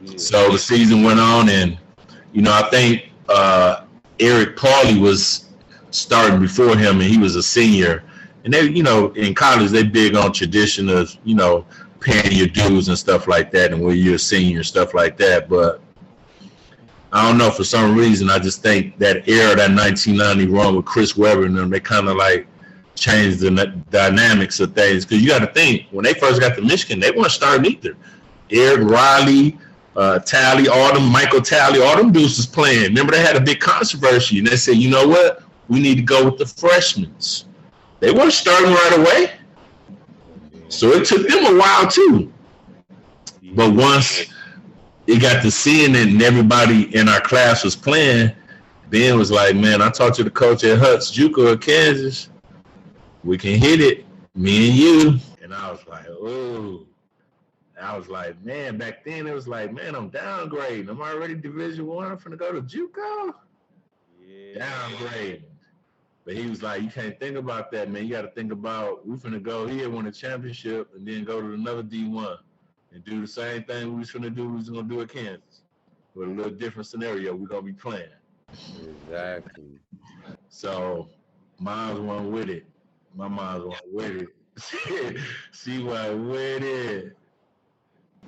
Yeah. So the season went on, and, you know, I think Eric Pauley was starting before him, and he was a senior. And they, you know, in college, they big on tradition of, you know, paying your dues and stuff like that, and when you're a senior and stuff like that. But I don't know, for some reason, I just think that era, that 1990 run with Chris Webber and them, they kind of like changed the dynamics of things. Because you got to think, when they first got to Michigan, they weren't starting either. Eric Riley, Talley, all them, Michael Talley, all them dudes was playing. Remember, they had a big controversy, and they said, you know what? We need to go with the freshmen. They weren't starting right away. So it took them a while too. But once it got to seeing it and everybody in our class was playing, Ben was like, man, I talked to the coach at Hutz JUCO at Kansas. We can hit it, me and you. And I was like, oh. I was like, man, back then it was like, man, I'm downgrading. I'm already Division I. I'm finna go to JUCO. Yeah. Downgrading. But he was like, you can't think about that, man. You got to think about, we finna go here, win a championship, and then go to another D1. and do the same thing we was gonna do at Kansas, with a little different scenario. We're gonna be playing. Exactly. So moms went with it. My mom's went with it. She went with it.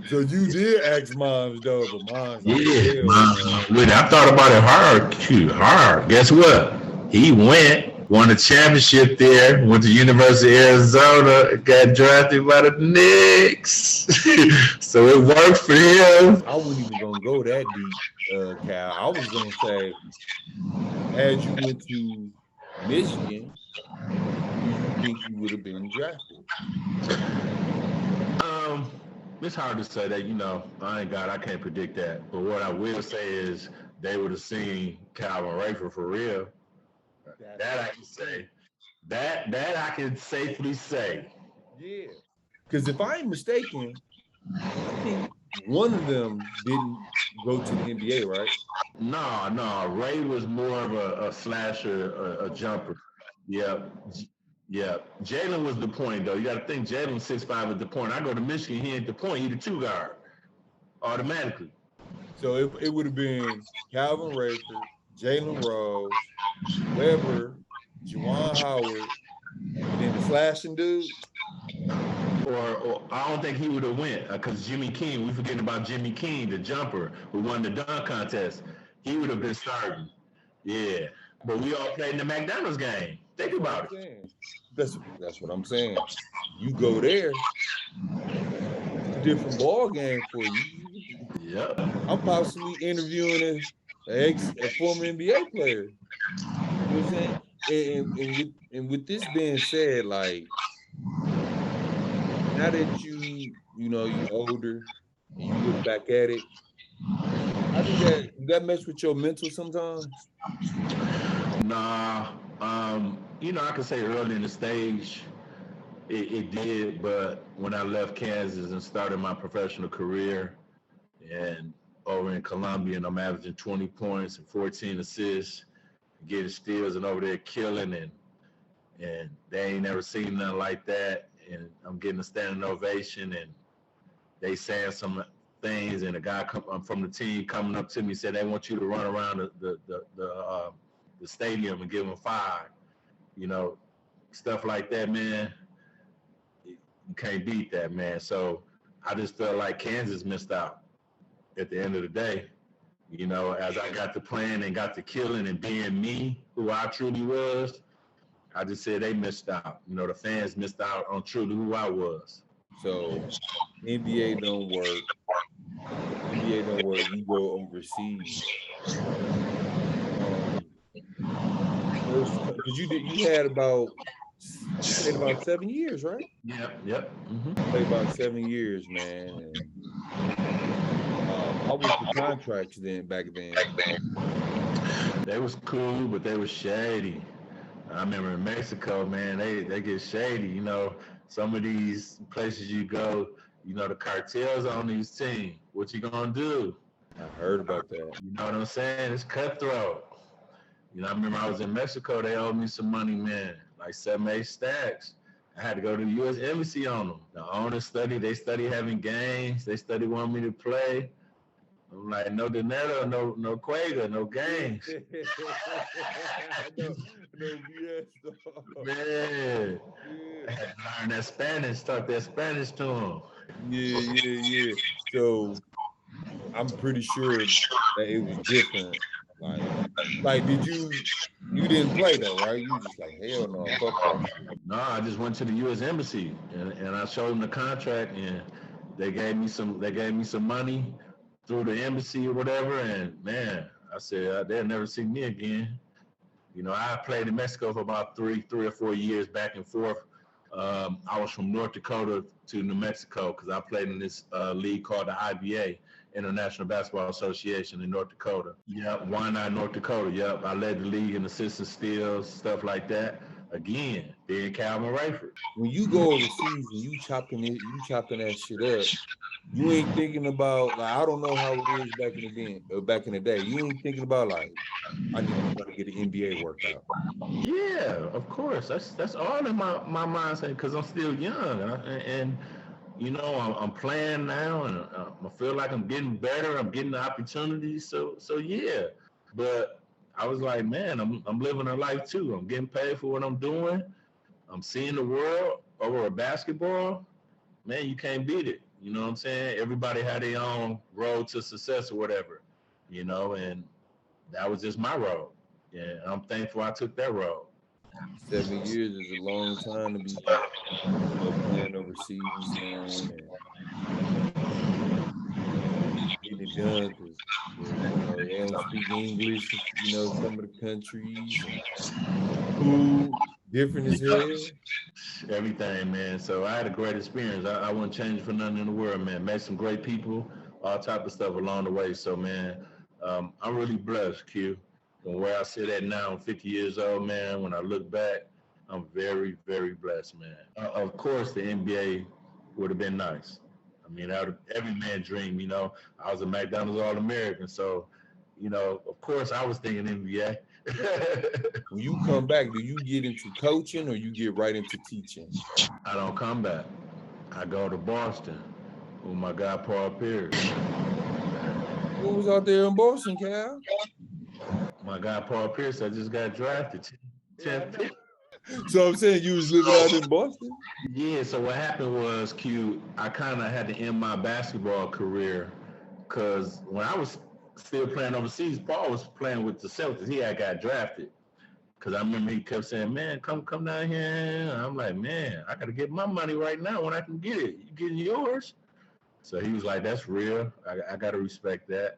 So you did ask moms though, but moms like, Yeah, hell moms no. went with it. I thought about it hard, too. Hard. Guess what? He went, won a championship there, went to University of Arizona, got drafted by the Knicks. So it worked for him. I wasn't even gonna go that deep, Cal. I was gonna say, had you went to Michigan, do you think you would have been drafted? It's hard to say that, I can't predict that. But what I will say is they would have seen Calvin Rayford for real. That I can say. That I can safely say. Yeah. Because if I ain't mistaken, I think one of them didn't go to the NBA, right? No. Ray was more of a slasher, a jumper. Yep. Jalen was the point, though. You got to think Jalen 6'5" at the point. I go to Michigan, he ain't the point. He the 2 guard automatically. So it would have been Calvin Rayford, Jalen Rose, Weber, Juwan Howard, and then the slashing dude. Or I don't think he would have went because Jimmy King, we forgetting about Jimmy King, the jumper who won the dunk contest. He would have been starting. Yeah. But we all played in the McDonald's game. Think about it. That's what I'm saying. You go there, it's a different ball game for you. Yep. I'm possibly interviewing a former NBA player. You know what I'm saying? And with this being said, like, now that you're older and you look back at it, how did that mess with your mental sometimes? Nah, I could say early in the stage, it did, but when I left Kansas and started my professional career, and over in Columbia, and I'm averaging 20 points and 14 assists, getting steals and over there killing, and they ain't never seen nothing like that, and I'm getting a standing ovation, and they saying some things, and a guy from the team coming up to me said they want you to run around the stadium and give them 5, stuff like that, man. You can't beat that, man. So I just felt like Kansas missed out at the end of the day. As I got to playing and got to killing and being me, who I truly was, I just said they missed out. The fans missed out on truly who I was. So NBA don't work. You go overseas. Because you had about 7 years, right? Yep. Mm-hmm. Played about 7 years, man. And, how was the contracts back then? They was cool, but they was shady. I remember in Mexico, man, they get shady. Some of these places you go, the cartels on these teams. What you gonna do? I heard about that. You know what I'm saying? It's cutthroat. I remember I was in Mexico. They owed me some money, man, like 7-8 stacks. I had to go to the U.S. Embassy on them. The owners they study having games. They study wanting me to play. I'm like, no dinero, no Quaga, no games. no BS, dog. Man, I had to learn that Spanish, talk that Spanish to them. Yeah. So I'm pretty sure that it was different. Like, did you didn't play though, right? You just like, hell no, fuck that shit. No, I just went to the U.S. Embassy and I showed them the contract, and they gave me some money through the embassy or whatever, and man, I said they'll never see me again. I played in Mexico for about 3 or 4 years back and forth. I was from North Dakota to New Mexico because I played in this league called the IBA, International Basketball Association in North Dakota. Yep, why not North Dakota? Yep, I led the league in assists and steals, stuff like that. Again, being Calvin Rayford. When you go overseas and you chopping that shit up, you ain't thinking about, like, I don't know how it is back in the day. You ain't thinking about, like, I need to try to get an NBA workout. Yeah, of course. That's all in my mindset because I'm still young, and I'm playing now, and I feel like I'm getting better. I'm getting the opportunities. So yeah. But I was like, man, I'm living a life too. I'm getting paid for what I'm doing. I'm seeing the world over a basketball. Man, you can't beat it. You know what I'm saying? Everybody had their own road to success or whatever, and that was just my road. Yeah, I'm thankful I took that road. 7 years is a long time to be, playing overseas, man, and getting it done because they don't speak English. Some of the countries, food different as hell. Everything, man. So I had a great experience. I wouldn't change it for nothing in the world, man. Met some great people, all type of stuff along the way. So, man, I'm really blessed, Q. From where I sit at now, I'm 50 years old, man. When I look back, I'm very, very blessed, man. Of course, the NBA would have been nice. I mean, every man's dream, I was a McDonald's All-American, so, of course, I was thinking NBA. When you come back, do you get into coaching or you get right into teaching? I don't come back. I go to Boston with my guy Paul Pierce. What was out there in Boston, Cal? My guy Paul Pierce, I just got drafted. 10th pick. So I'm saying you was living out in Boston? Yeah, so what happened was, Q, I kind of had to end my basketball career because when I was still playing overseas, Paul was playing with the Celtics. He had got drafted. Because I remember he kept saying, man, come down here. And I'm like, man, I got to get my money right now when I can get it. You getting yours? So he was like, that's real. I got to respect that.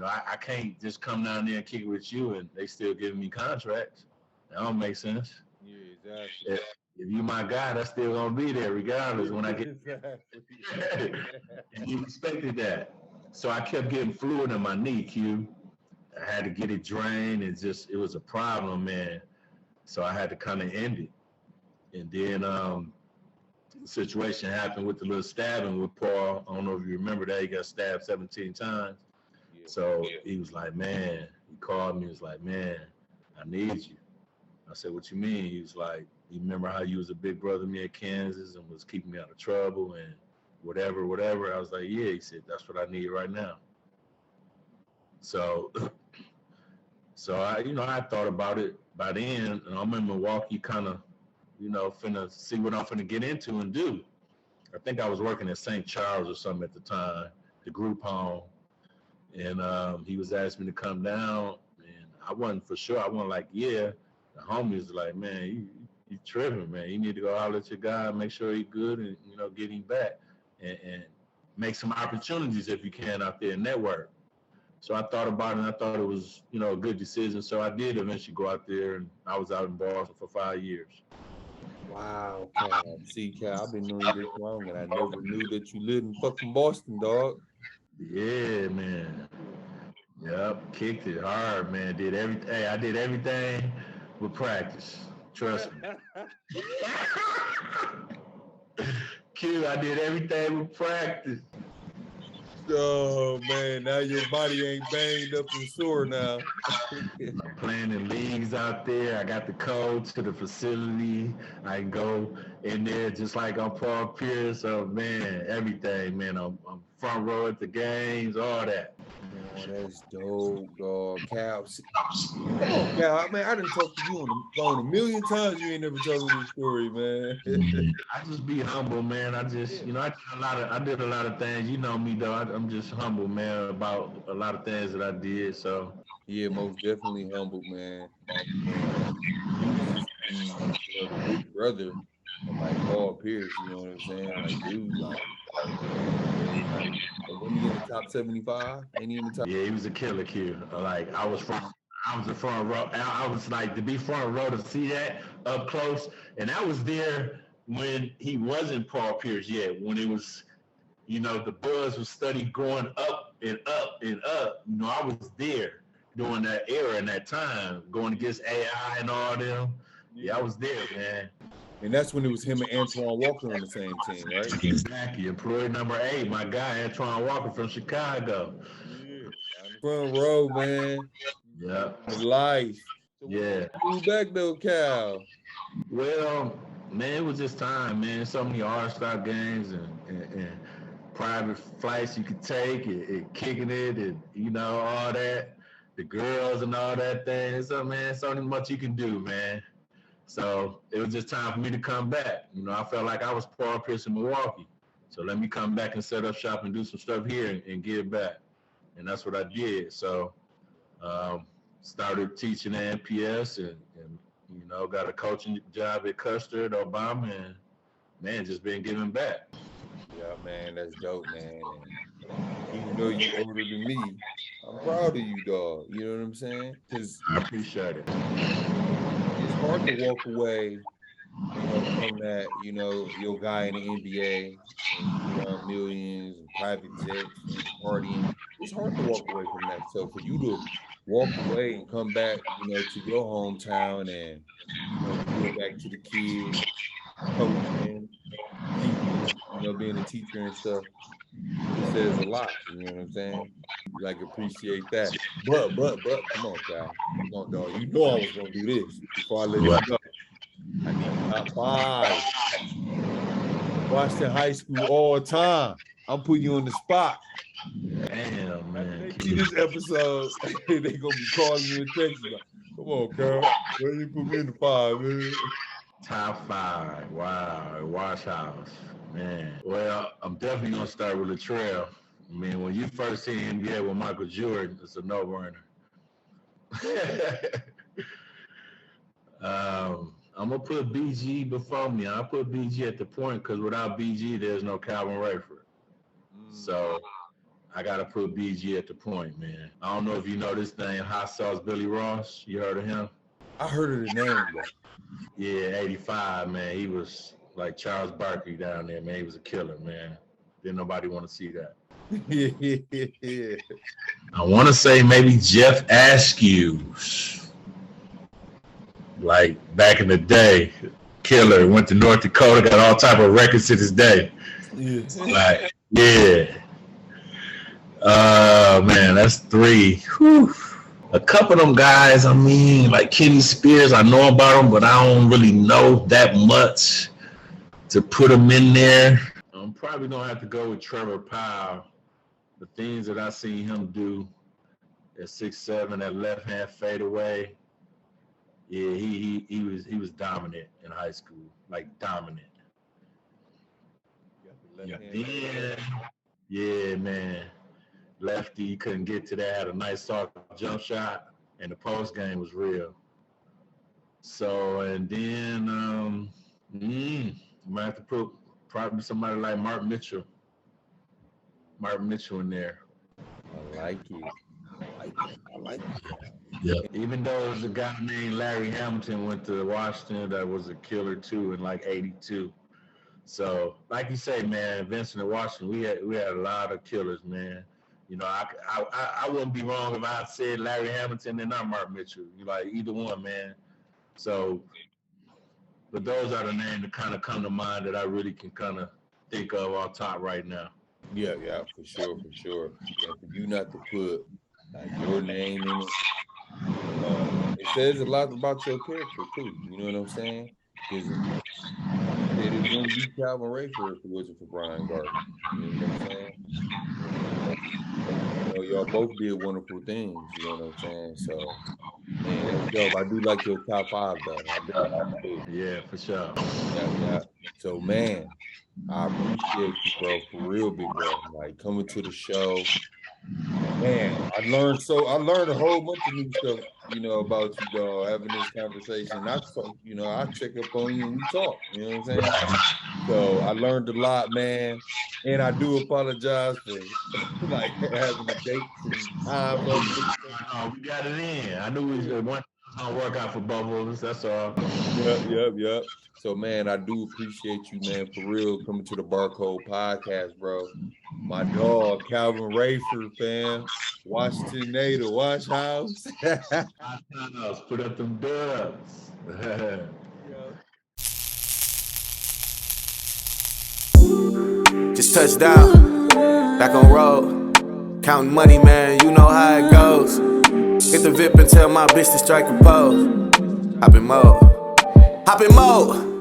I can't just come down there and kick it with you and they still giving me contracts. That don't make sense. Yeah, exactly. If you my guy, that's still going to be there regardless when I get And he respected that. So I kept getting fluid in my knee, Q. I had to get it drained. It was a problem, man. So I had to kind of end it. And then the situation happened with the little stabbing with Paul. I don't know if you remember that. He got stabbed 17 times. Yeah. So he was like, man, he called me. He was like, man, I need you. I said, what you mean? He was like, you remember how you was a big brother to me at Kansas and was keeping me out of trouble and whatever. I was like, yeah. He said, that's what I need right now. So I thought about it by then, and I'm in Milwaukee kind of, finna see what I'm finna get into and do. I think I was working at St. Charles or something at the time, the group home. And he was asking me to come down, and I wasn't for sure. I wasn't like, yeah. The homies was like, man, you tripping, man. You need to go holler at your guy, make sure he's good, and, get him back. And make some opportunities if you can out there and network. So I thought about it, and I thought it was, a good decision. So I did eventually go out there, and I was out in Boston for 5 years. Wow, Cal. See, Cal, I've been knowing you this long, and I never knew that you lived in fucking Boston, dog. Yeah, man. Yep, kicked it hard, man. Did everything. Hey, I did everything with practice. Trust me. Q, I did everything with practice. Oh man, now your body ain't banged up and sore now. I'm playing in leagues out there. I got the code to the facility. I can go in there just like I'm Paul Pierce. So man, everything, man. I'm front row at the games, all that. Man, that's dope, dog. Cal. Come on, Cal. Man, I done talked to you on the phone a million times. You ain't never told me this story, man. I just be humble, man. I just, I did a lot of things. You know me, though. I'm just humble, man, about a lot of things that I did. So yeah, most definitely humble, man. You was just the big brother of like Paul Pierce. You know what I'm saying? Like, dude, like when he in the top 75? Ain't he in the top? Yeah, he was a killer kid. Like I was the front row. I was like to be front row to see that up close, and I was there when he wasn't Paul Pierce yet. When it was, the buzz was steady going up and up and up. I was there during that era and that time, going against AI and all them. Yeah, I was there, man. And that's when it was him and Antoine Walker on the same team, right? Exactly. Employee number 8, my guy, Antoine Walker from Chicago. Yeah. Front row, man. Yeah. Life. So yeah. You back though, Cal. Well, Man, it was just time, man. So many all-star games and private flights you could take and kicking it and, you know, all that. The girls and all that thing. So, man, so much you can do, man. So it was just time for me to come back. You know, I felt like I was Paul Pierce in Milwaukee. So let me come back and set up shop and do some stuff here and give back. And that's what I did. So started teaching at NPS and you know, got a coaching job at Custer at Obama and, man, just been giving back. Yeah, man, that's dope, man. And even though you older than me, I'm proud of you, dog. You know what I'm saying? Because I appreciate it. it's hard to walk away, you know, from that, you know, your guy in the NBA and you around millions and private jets and partying. It's hard to walk away from that. So for you to walk away and come back, you know, to your hometown and, you know, give back to the kids, coaching, teaching, you know, being a teacher and stuff, it says a lot. You know what I'm saying? Like, appreciate that. But, come on, Cal. Come on, dog. You know I was going to do this before I let you go. I got top 5. Washington High School all the time. I'm putting you on the spot. Damn, man. They see this episode, they going to be calling you and texting you. Come on, Cal. Why you put me in the 5, man? Top 5. Wow. Wash House. Man. Well, I'm definitely going to start with Latrell. I mean, when you first see NBA with Michael Jordan, it's a no-brainer. I'm going to put BG before me. I'll put BG at the point because without BG, there's no Calvin Rayford. So I got to put BG at the point, man. I don't know if you know this name, Hot Sauce Billy Ross. You heard of him? I heard of the name, bro. Yeah, 85, man. He was like Charles Barkley down there, man. He was a killer, man. Didn't nobody want to see that. Yeah. I want to say maybe Jeff Askew. Like back in the day, killer. Went to North Dakota, got all type of records to this day. Yeah. Like, yeah. Man, that's 3. Whew. A couple of them guys, I mean, like Kenny Spears, I know about him, but I don't really know that much to put him in there. I'm probably going to have to go with Trevor Powell. The things that I seen him do at 6'7", that left-hand fadeaway, yeah, he was dominant in high school, like dominant. Yeah, man. Lefty, couldn't get to that, had a nice soft jump shot, and the post game was real. So, and then might have to put probably somebody like Mark Mitchell in there. I like it. I like it. Yeah. Even though there was a guy named Larry Hamilton went to Washington that was a killer too in like 82. So, like you say, man, Vincent and Washington, we had a lot of killers, man. You know, I wouldn't be wrong if I said Larry Hamilton and not Mark Mitchell. You like either one, man. So, but those are the names that kind of come to mind that I really can kind of think of on top right now. Yeah, for sure. And for you not to put your name in it, it says a lot about your character too. You know what I'm saying? Because it wouldn't be Calvin Rayford if it wasn't for Brian Gardner. You know what I'm saying? You know, y'all both did wonderful things. You know what I'm saying? So, man, that's dope. I do like your top 5 though. I definitely do. Yeah, for sure. Yeah. So, man, I appreciate you, bro, for real, big bro. Like coming to the show. Man, I learned a whole bunch of new stuff, you know, about you, dog, having this conversation. I check up on you and we talk, you know what I'm saying? So I learned a lot, man. And I do apologize for like having a date and time. We got it in. I knew we was going to work out for both of us. That's all. Yep. So, man, I do appreciate you, man, for real, coming to the Barcode Podcast, bro. My dog, Calvin Rayford, fam. Washington native, Wash House. Put up them dubs. Just touched down, back on road. Counting money, man, you know how it goes. Hit the VIP and tell my bitch to strike a pose. Hop in mode.